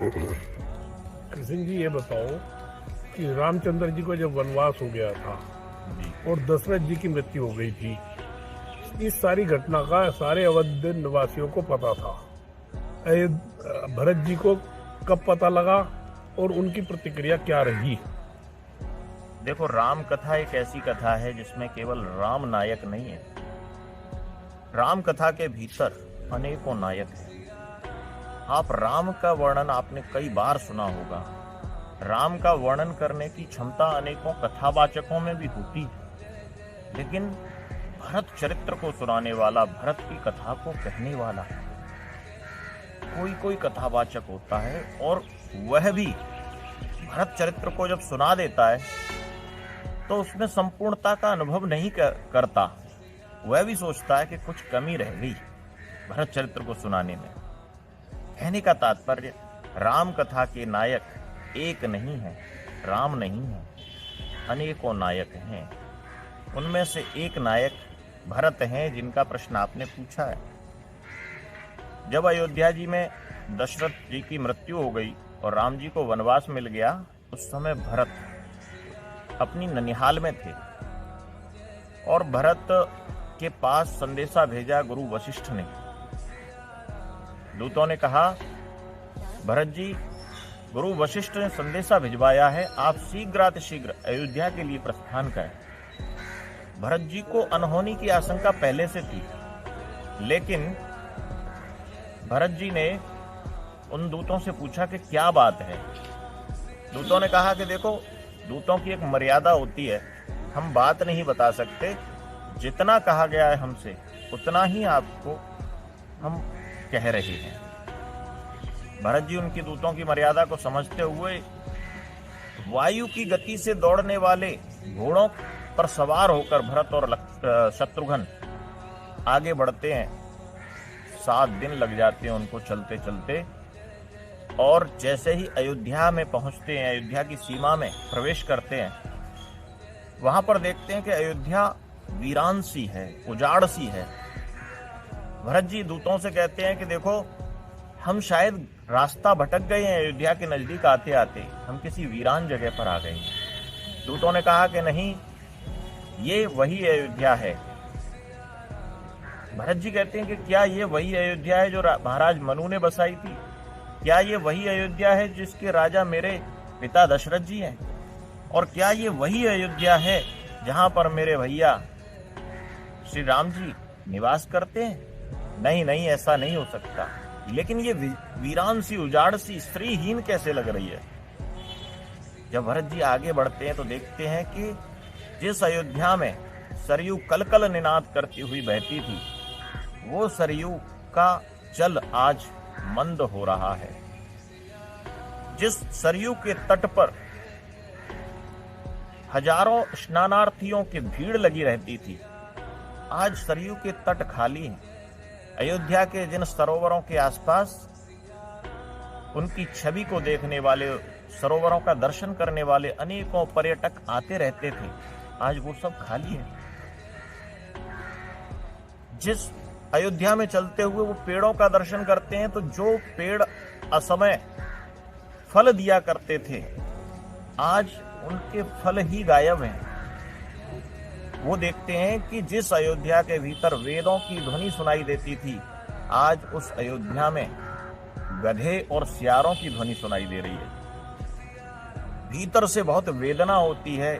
कृष्ण जी, ये बताओ कि रामचंद्र जी को जब वनवास हो गया था और दशरथ जी की मृत्यु हो गई थी, इस सारी घटना का सारे अवध निवासियों को पता था। भरत जी को कब पता लगा और उनकी प्रतिक्रिया क्या रही? देखो, राम कथा एक ऐसी कथा है जिसमें केवल राम नायक नहीं है। राम कथा के भीतर अनेकों नायक हैं। आप राम का वर्णन आपने कई बार सुना होगा। राम का वर्णन करने की क्षमता अनेकों कथावाचकों में भी होती है, लेकिन भरत चरित्र को सुनाने वाला, भरत की कथा को कहने वाला कोई कोई कथावाचक होता है, और वह भी भरत चरित्र को जब सुना देता है तो उसमें संपूर्णता का अनुभव नहीं करता। वह भी सोचता है कि कुछ कमी रह गई भरत चरित्र को सुनाने में। कहने का तात्पर्य, राम कथा के नायक एक नहीं है, राम नहीं है, अनेकों नायक हैं। उनमें से एक नायक भरत हैं, जिनका प्रश्न आपने पूछा है। जब अयोध्या जी में दशरथ जी की मृत्यु हो गई और राम जी को वनवास मिल गया, उस समय भरत अपनी ननिहाल में थे और भरत के पास संदेशा भेजा गुरु वशिष्ठ ने। दूतों ने कहा, भरत जी, गुरु वशिष्ठ ने संदेशा भिजवाया है, आप शीघ्रातिशीघ्र अयोध्या के लिए प्रस्थान करें। भरत जी को अनहोनी की आशंका पहले से थी, लेकिन भरत जी ने उन दूतों से पूछा कि क्या बात है। दूतों ने कहा कि देखो, दूतों की एक मर्यादा होती है, हम बात नहीं बता सकते, जितना कहा गया है हमसे उतना ही आपको हम कह रहे हैं। भरत जी उनकी दूतों की मर्यादा को समझते हुए वायु की गति से दौड़ने वाले घोड़ों पर सवार होकर भरत और शत्रुघ्न आगे बढ़ते हैं। 7 दिन लग जाते हैं उनको चलते चलते, और जैसे ही अयोध्या में पहुंचते हैं, अयोध्या की सीमा में प्रवेश करते हैं, वहां पर देखते हैं कि अयोध्या वीरान सी है, उजाड़ सी है। भरत जी दूतों से कहते हैं कि देखो, हम शायद रास्ता भटक गए हैं, अयोध्या के नजदीक आते आते हम किसी वीरान जगह पर आ गए हैं। दूतों ने कहा कि नहीं, ये वही अयोध्या है। भरत जी कहते हैं कि क्या ये वही अयोध्या है जो महाराज मनु ने बसाई थी? क्या ये वही अयोध्या है जिसके राजा मेरे पिता दशरथ जी हैं? और क्या ये वही अयोध्या है जहां पर मेरे भैया श्री राम जी निवास करते हैं? नहीं नहीं, ऐसा नहीं हो सकता। लेकिन ये वीरान सी, उजाड़ सी, स्त्रीहीन कैसे लग रही है? जब भरत जी आगे बढ़ते हैं तो देखते हैं कि जिस अयोध्या में सरयू कलकल निनाद करती हुई बहती थी, वो सरयू का जल आज मंद हो रहा है। जिस सरयू के तट पर हजारों स्नानार्थियों की भीड़ लगी रहती थी, आज सरयू के तट खाली हैं। अयोध्या के जिन सरोवरों के आसपास उनकी छवि को देखने वाले, सरोवरों का दर्शन करने वाले अनेकों पर्यटक आते रहते थे, आज वो सब खाली है। जिस अयोध्या में चलते हुए वो पेड़ों का दर्शन करते हैं, तो जो पेड़ असमय फल दिया करते थे, आज उनके फल ही गायब हैं। वो देखते हैं कि जिस अयोध्या के भीतर वेदों की ध्वनि सुनाई देती थी, आज उस अयोध्या में गधे और सियारों की ध्वनि सुनाई दे रही है। भीतर से बहुत वेदना होती है,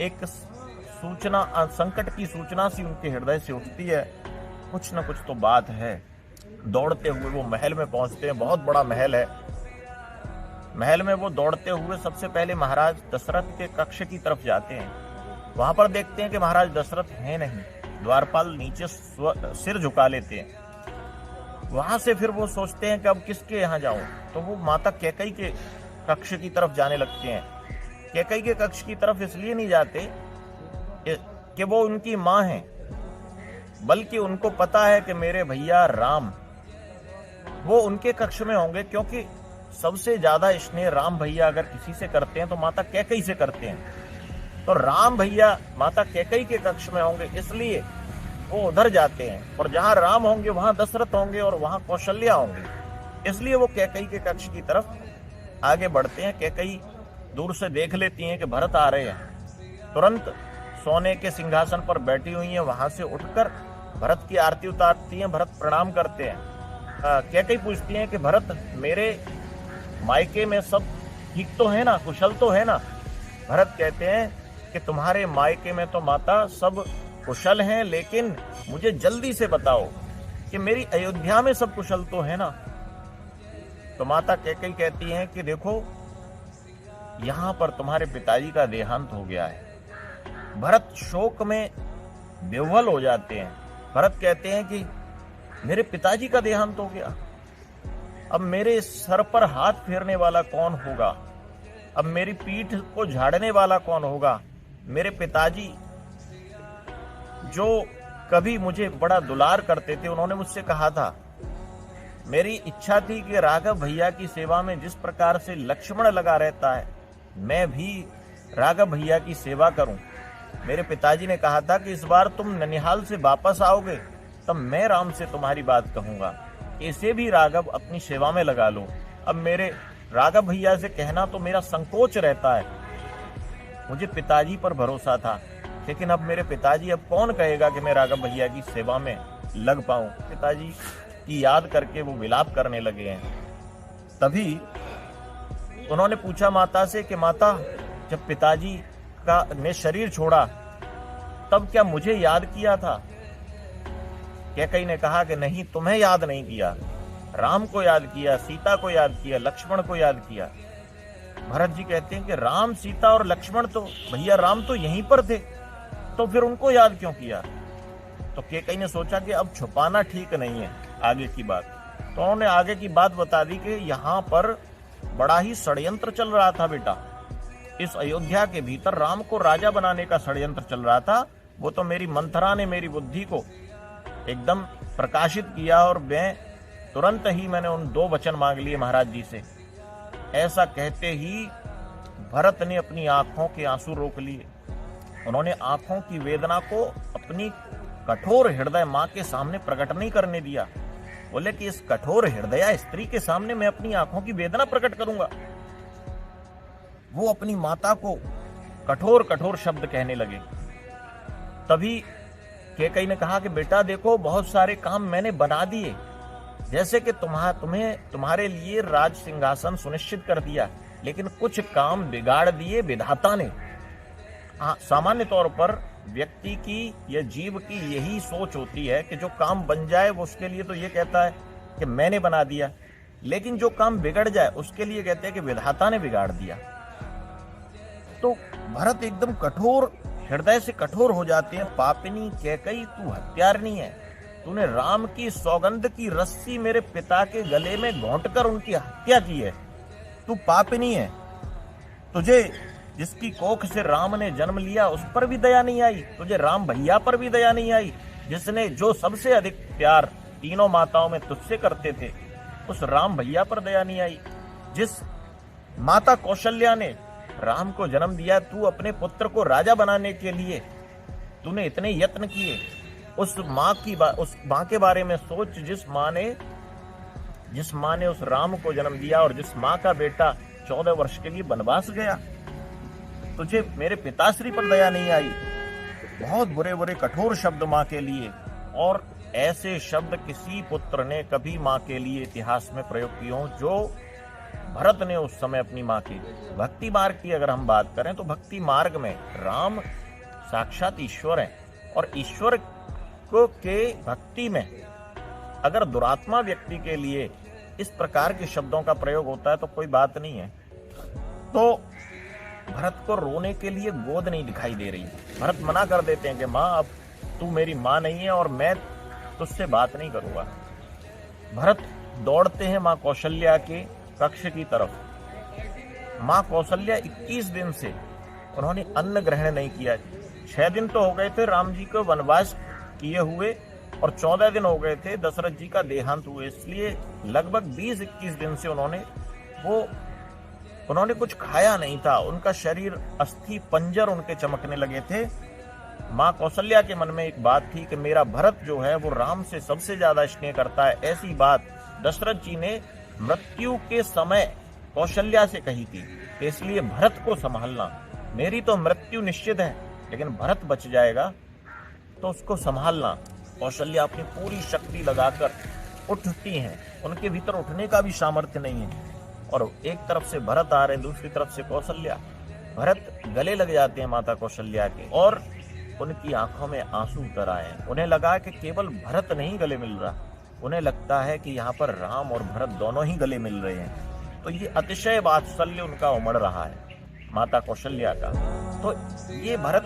एक सूचना, संकट की सूचना सी उनके हृदय से उठती है। कुछ न कुछ तो बात है। दौड़ते हुए वो महल में पहुंचते हैं, बहुत बड़ा महल है। महल में वो दौड़ते हुए सबसे पहले महाराज दशरथ के कक्ष की तरफ जाते हैं। वहां पर देखते हैं कि महाराज दशरथ हैं नहीं। द्वारपाल नीचे सिर झुका लेते हैं। वहां से फिर वो सोचते हैं कि अब किसके यहाँ जाऊं, तो वो माता कैकेयी के कक्ष की तरफ जाने लगते हैं। कैकेयी के कक्ष की तरफ इसलिए नहीं जाते कि वो उनकी माँ हैं, बल्कि उनको पता है कि मेरे भैया राम वो उनके कक्ष में होंगे, क्योंकि सबसे ज्यादा स्नेह राम भैया अगर किसी से करते हैं तो माता कैकेयी से करते हैं। तो राम भैया माता कैकेयी के कक्ष में होंगे, इसलिए वो उधर जाते हैं। और जहां राम होंगे वहां दशरथ होंगे और वहां कौशल्या होंगे। इसलिए वो कैकई के कक्ष की तरफ आगे बढ़ते हैं। कैकई दूर से देख लेती हैं कि भरत आ रहे हैं, तुरंत सोने के सिंहासन पर बैठी हुई हैं, वहां से उठकर भरत की आरती उतारती हैं। भरत प्रणाम करते हैं। कैकई पूछती हैं कि भरत, मेरे मायके में सब ठीक तो है ना, कुशल तो है ना? भरत कहते हैं कि तुम्हारे मायके में तो माता सब कुशल हैं, लेकिन मुझे जल्दी से बताओ कि मेरी अयोध्या में सब कुशल तो है ना? तो माता कैकई कहती हैं कि देखो, यहां पर तुम्हारे पिताजी का देहांत हो गया है। भरत शोक में बेवल हो जाते हैं। भरत कहते हैं कि मेरे पिताजी का देहांत हो गया, अब मेरे सर पर हाथ फेरने वाला कौन होगा? अब मेरी पीठ को झाड़ने वाला कौन होगा? मेरे पिताजी जो कभी मुझे बड़ा दुलार करते थे, उन्होंने मुझसे कहा था, मेरी इच्छा थी कि राघव भैया की सेवा में जिस प्रकार से लक्ष्मण लगा रहता है, मैं भी राघव भैया की सेवा करूं। मेरे पिताजी ने कहा था कि इस बार तुम ननिहाल से वापस आओगे तब मैं राम से तुम्हारी बात कहूंगा, इसे भी राघव अपनी सेवा में लगा लो। अब मेरे राघव भैया से कहना तो मेरा संकोच रहता है। मुझे पिताजी पर भरोसा था, लेकिन अब मेरे पिताजी, अब कौन कहेगा कि मैं राघव भैया की सेवा में लग पाऊं? पिताजी की याद करके वो विलाप करने लगे हैं। तभी उन्होंने पूछा माता से कि माता, जब पिताजी का ने शरीर छोड़ा तब क्या मुझे याद किया था? कैकई ने कहा कि नहीं, तुम्हें याद नहीं किया, राम को याद किया, सीता को याद किया, लक्ष्मण को याद किया। भरत जी कहते हैं कि राम, सीता और लक्ष्मण तो, भैया राम तो यहीं पर थे, तो फिर उनको याद क्यों किया? तो कैकई ने सोचा कि अब छुपाना ठीक नहीं है आगे की बात, तो उन्होंने आगे की बात बता दी कि यहाँ पर बड़ा ही षड्यंत्र चल रहा था बेटा। इस अयोध्या के भीतर राम को राजा बनाने का षड्यंत्र चल रहा था। वो तो मेरी मंथरा ने मेरी बुद्धि को एकदम प्रकाशित किया और मैं तुरंत ही मैंने उन 2 वचन मांग लिए महाराज जी से। ऐसा कहते ही भरत ने अपनी आंखों के आंसू रोक लिए। उन्होंने आंखों की वेदना को अपनी कठोर हृदय मां के सामने प्रकट नहीं करने दिया। बोले कि इस कठोर हृदय स्त्री के सामने मैं अपनी आंखों की वेदना प्रकट करूंगा? वो अपनी माता को कठोर कठोर शब्द कहने लगे। तभी कैकई ने कहा कि बेटा देखो, बहुत सारे काम मैंने बना दिए, जैसे कि तुम्हारे लिए राज सिंहासन सुनिश्चित कर दिया, लेकिन कुछ काम बिगाड़ दिए विधाता ने। सामान्य तौर पर व्यक्ति की या जीव की यही सोच होती है कि जो काम बन जाए वो उसके लिए तो ये कहता है कि मैंने बना दिया, लेकिन जो काम बिगड़ जाए उसके लिए कहते हैं कि विधाता ने बिगाड़ दिया। तो भरत एकदम कठोर हृदय से कठोर हो जाते हैं। पापिनी कैकई, तू हत्यारनी है, तूने राम की सौगंध की रस्सी मेरे पिता के गले में घोंटकर उनकी हत्या की है। तू पापिनी है, तुझे जिसकी कोख से राम ने जन्म लिया उस पर भी दया नहीं आई, तुझे राम भैया पर भी दया नहीं आई, जिसने जो सबसे अधिक प्यार तीनों माताओं में तुझसे करते थे, उस राम भैया पर दया नहीं आई। जिस माता कौशल्या ने राम को जन्म दिया, तू अपने पुत्र को राजा बनाने के लिए तूने इतने यत्न किए, उस माँ के बारे में सोच जिस माँ ने उस राम को जन्म दिया और जिस माँ का बेटा 14 वर्ष के लिए वनवास गया। तुझे मेरे पिताश्री पर दया नहीं आई। बहुत बुरे बुरे कठोर शब्द माँ के लिए, और ऐसे शब्द किसी पुत्र ने कभी माँ के लिए इतिहास में प्रयोग किए हों जो भरत ने उस समय अपनी माँ की। भक्ति मार्ग की अगर हम बात करें तो भक्ति मार्ग में राम साक्षात ईश्वर है, और ईश्वर को के भक्ति में अगर दुरात्मा व्यक्ति के लिए इस प्रकार के शब्दों का प्रयोग होता है तो कोई बात नहीं है। तो भरत को रोने के लिए गोद नहीं दिखाई दे रही। भरत मना कर देते हैं कि माँ, अब तू मेरी माँ नहीं है और मैं तुझसे बात नहीं करूंगा। भरत दौड़ते हैं माँ कौशल्या के कक्ष की तरफ। माँ कौशल्या 21 दिन से उन्होंने अन्न ग्रहण नहीं किया। 6 दिन तो हो गए थे राम जी को वनवास किए हुए, और 14 दिन हो गए थे दशरथ जी का देहांत हुए, इसलिए लगभग 20-21 दिन से उन्होंने कुछ खाया नहीं था। उनका शरीर अस्थि पंजर उनके चमकने लगे थे। माँ कौशल्या के मन में एक बात थी कि मेरा भरत जो है वो राम से सबसे ज्यादा स्नेह करता है। ऐसी बात दशरथ जी ने मृत्यु के समय कौशल्या से कही थी कि इसलिए भरत को संभालना, मेरी तो मृत्यु निश्चित है लेकिन भरत बच जाएगा तो उसको संभालना। कौशल्या अपनी पूरी शक्ति लगाकर उठती हैं, उनके भीतर उठने का भी सामर्थ्य नहीं है, और एक तरफ से भरत आ रहे हैं, दूसरी तरफ से कौशल्या। भरत गले लग जाते हैं माता कौशल्या के और उनकी आंखों में आंसू उतर आए। उन्हें लगा कि केवल भरत नहीं गले मिल रहा, उन्हें लगता है कि यहाँ पर राम और भरत दोनों ही गले मिल रहे हैं। तो ये अतिशय वात्सल्य उनका उमड़ रहा है माता कौशल्या का। तो ये भरत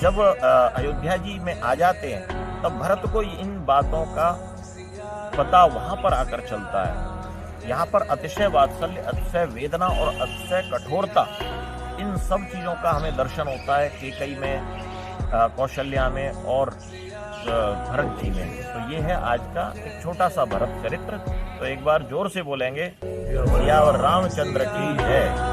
जब अयोध्या जी में आ जाते हैं तब भरत को इन बातों का पता वहां पर आकर चलता है। यहाँ पर अतिशय वात्सल्य, अतिशय वेदना और अतिशय कठोरता, इन सब चीजों का हमें दर्शन होता है कैकेयी में, कौशल्या में और भरत जी में। तो ये है आज का एक छोटा सा भरत चरित्र। तो एक बार जोर से बोलेंगे, सियावर रामचंद्र की जय।